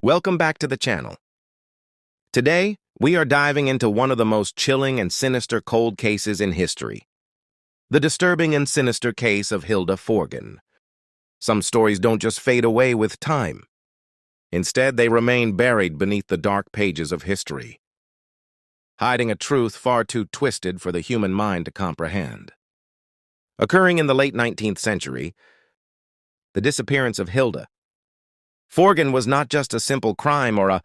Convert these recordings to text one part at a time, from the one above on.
Welcome back to the channel. Today, we are diving into one of the most chilling and sinister cold cases in history. The disturbing and sinister case of Hilda Forgan. Some stories don't just fade away with time. Instead, they remain buried beneath the dark pages of history, hiding a truth far too twisted for the human mind to comprehend. Occurring in the late 19th century, the disappearance of Hilda Forgan was not just a simple crime or a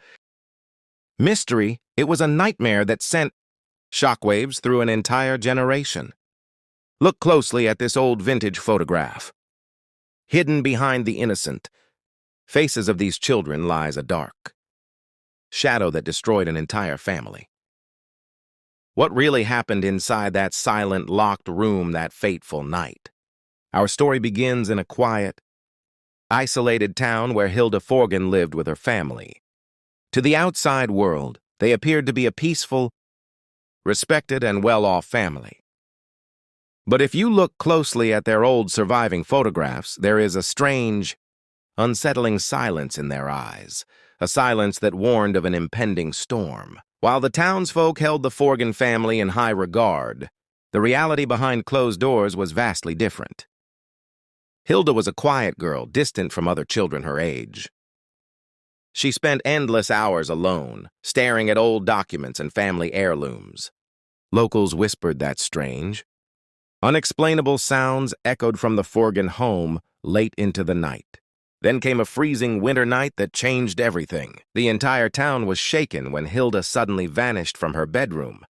mystery, it was a nightmare that sent shockwaves through an entire generation. Look closely at this old vintage photograph. Hidden behind the innocent faces of these children lies a dark shadow that destroyed an entire family. What really happened inside that silent, locked room that fateful night? Our story begins in a quiet, isolated town where Hilda Forgan lived with her family. To the outside world, they appeared to be a peaceful, respected, and well-off family. But if you look closely at their old surviving photographs, there is a strange, unsettling silence in their eyes, a silence that warned of an impending storm. While the townsfolk held the Forgan family in high regard, the reality behind closed doors was vastly different. Hilda was a quiet girl, distant from other children her age. She spent endless hours alone, staring at old documents and family heirlooms. Locals whispered that strange, unexplainable sounds echoed from the Forgan home late into the night. Then came a freezing winter night that changed everything. The entire town was shaken when Hilda suddenly vanished from her bedroom.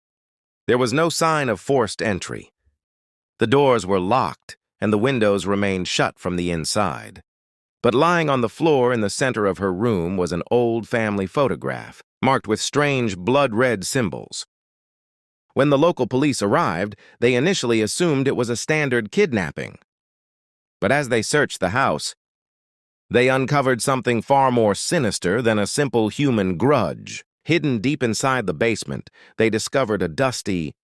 There was no sign of forced entry. The doors were locked, and the windows remained shut from the inside. But lying on the floor in the center of her room was an old family photograph, marked with strange blood-red symbols. When the local police arrived, they initially assumed it was a standard kidnapping. But as they searched the house, they uncovered something far more sinister than a simple human grudge. Hidden deep inside the basement, they discovered a dusty,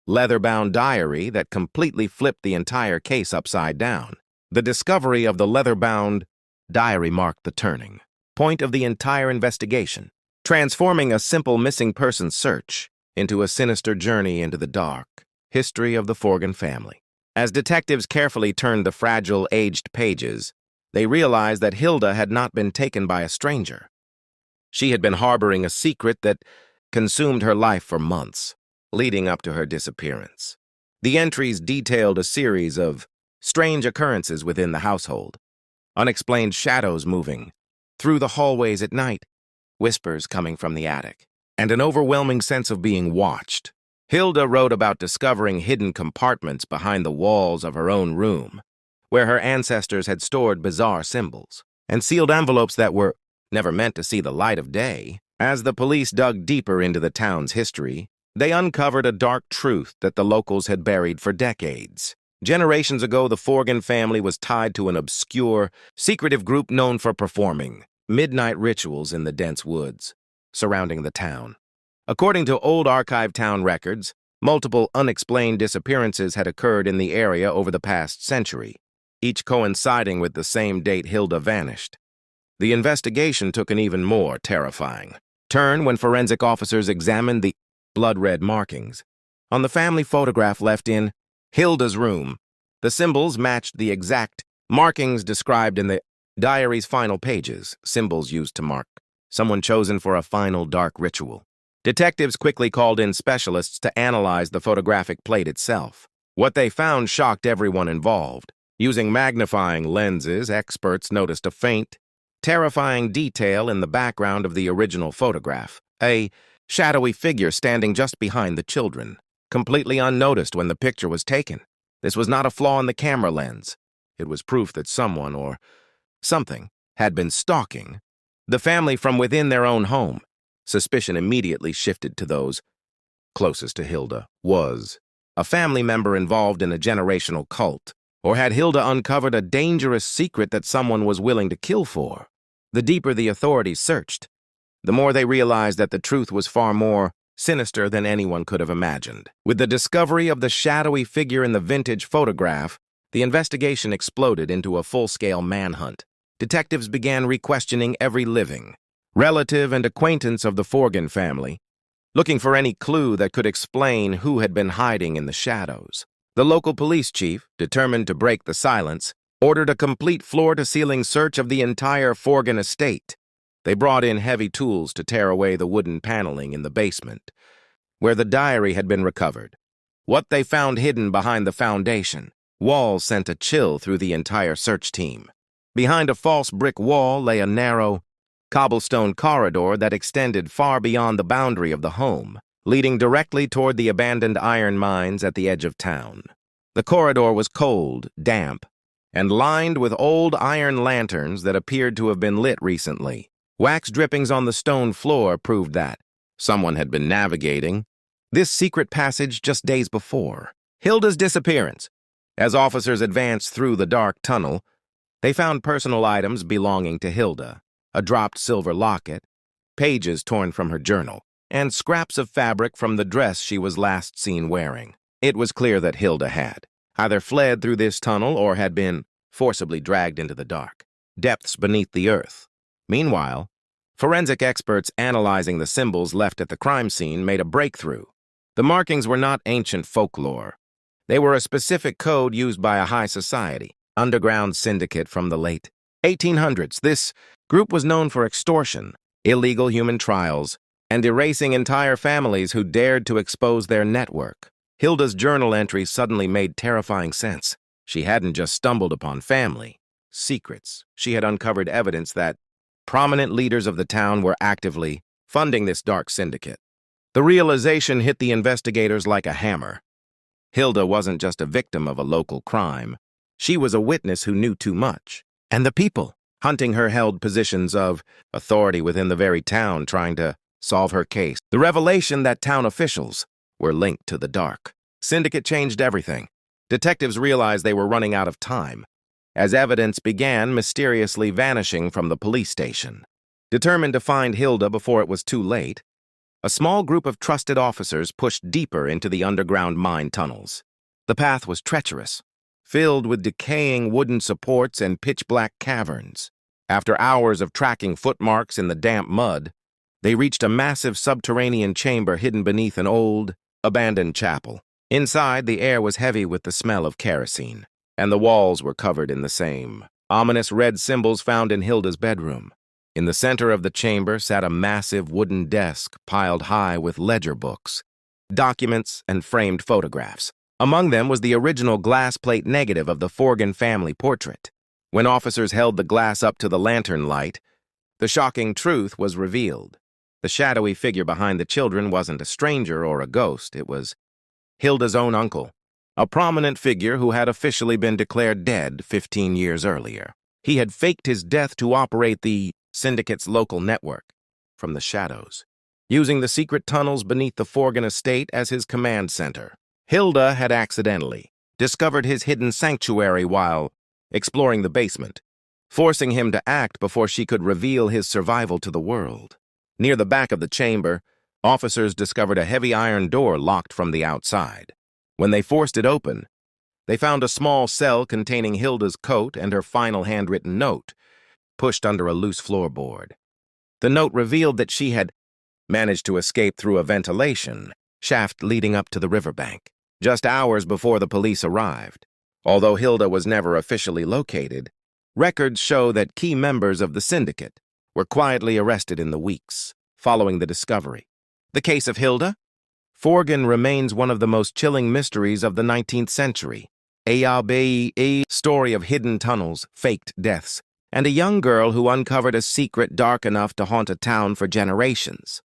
leather-bound diary that completely flipped the entire case upside down. The discovery of the leather-bound diary marked the turning point of the entire investigation, transforming a simple missing person search into a sinister journey into the dark history of the Forgan family. As detectives carefully turned the fragile, aged pages, they realized that Hilda had not been taken by a stranger. She had been harboring a secret that consumed her life for months, leading up to her disappearance. The entries detailed a series of strange occurrences within the household, unexplained shadows moving through the hallways at night, whispers coming from the attic, and an overwhelming sense of being watched. Hilda wrote about discovering hidden compartments behind the walls of her own room, where her ancestors had stored bizarre symbols, and sealed envelopes that were never meant to see the light of day. As the police dug deeper into the town's history, they uncovered a dark truth that the locals had buried for decades. Generations ago, the Forgan family was tied to an obscure, secretive group known for performing midnight rituals in the dense woods surrounding the town. According to old archive town records, multiple unexplained disappearances had occurred in the area over the past century, each coinciding with the same date Hilda vanished. The investigation took an even more terrifying turn when forensic officers examined the blood-red markings on the family photograph left in Hilda's room. The symbols matched the exact markings described in the diary's final pages, symbols used to mark someone chosen for a final dark ritual. Detectives quickly called in specialists to analyze the photographic plate itself. What they found shocked everyone involved. Using magnifying lenses, experts noticed a faint, terrifying detail in the background of the original photograph, a shadowy figure standing just behind the children, completely unnoticed when the picture was taken. This was not a flaw in the camera lens. It was proof that someone or something had been stalking the family from within their own home. Suspicion immediately shifted to those closest to Hilda. Was a family member involved in a generational cult? Or had Hilda uncovered a dangerous secret that someone was willing to kill for? The deeper the authorities searched, the more they realized that the truth was far more sinister than anyone could have imagined. With the discovery of the shadowy figure in the vintage photograph, the investigation exploded into a full-scale manhunt. Detectives began re-questioning every living, relative and acquaintance of the Forgan family, looking for any clue that could explain who had been hiding in the shadows. The local police chief, determined to break the silence, ordered a complete floor-to-ceiling search of the entire Forgan estate. They brought in heavy tools to tear away the wooden paneling in the basement, where the diary had been recovered. What they found hidden behind the foundation wall sent a chill through the entire search team. Behind a false brick wall lay a narrow, cobblestone corridor that extended far beyond the boundary of the home, leading directly toward the abandoned iron mines at the edge of town. The corridor was cold, damp, and lined with old iron lanterns that appeared to have been lit recently. Wax drippings on the stone floor proved that someone had been navigating this secret passage just days before. Hilda's disappearance. As officers advanced through the dark tunnel, they found personal items belonging to Hilda, a dropped silver locket, pages torn from her journal, and scraps of fabric from the dress she was last seen wearing. It was clear that Hilda had either fled through this tunnel or had been forcibly dragged into the dark depths beneath the earth. Meanwhile, forensic experts analyzing the symbols left at the crime scene made a breakthrough. The markings were not ancient folklore. They were a specific code used by a high society, underground syndicate from the late 1800s. This group was known for extortion, illegal human trials, and erasing entire families who dared to expose their network. Hilda's journal entries suddenly made terrifying sense. She hadn't just stumbled upon family secrets. She had uncovered evidence that prominent leaders of the town were actively funding this dark syndicate. The realization hit the investigators like a hammer. Hilda wasn't just a victim of a local crime. She was a witness who knew too much. And the people hunting her held positions of authority within the very town trying to solve her case. The revelation that town officials were linked to the dark syndicate changed everything. Detectives realized they were running out of time, as evidence began mysteriously vanishing from the police station. Determined to find Hilda before it was too late, a small group of trusted officers pushed deeper into the underground mine tunnels. The path was treacherous, filled with decaying wooden supports and pitch-black caverns. After hours of tracking footmarks in the damp mud, they reached a massive subterranean chamber hidden beneath an old, abandoned chapel. Inside, the air was heavy with the smell of kerosene, and the walls were covered in the same ominous red symbols found in Hilda's bedroom. In the center of the chamber sat a massive wooden desk piled high with ledger books, documents, and framed photographs. Among them was the original glass plate negative of the Forgan family portrait. When officers held the glass up to the lantern light, the shocking truth was revealed. The shadowy figure behind the children wasn't a stranger or a ghost. It was Hilda's own uncle, a prominent figure who had officially been declared dead 15 years earlier. He had faked his death to operate the syndicate's local network from the shadows, using the secret tunnels beneath the Forgan estate as his command center. Hilda had accidentally discovered his hidden sanctuary while exploring the basement, forcing him to act before she could reveal his survival to the world. Near the back of the chamber, officers discovered a heavy iron door locked from the outside. When they forced it open, they found a small cell containing Hilda's coat and her final handwritten note, pushed under a loose floorboard. The note revealed that she had managed to escape through a ventilation shaft leading up to the riverbank, just hours before the police arrived. Although Hilda was never officially located, records show that key members of the syndicate were quietly arrested in the weeks following the discovery. The case of Hilda Forgan remains one of the most chilling mysteries of the 19th century. A story of hidden tunnels, faked deaths, and a young girl who uncovered a secret dark enough to haunt a town for generations.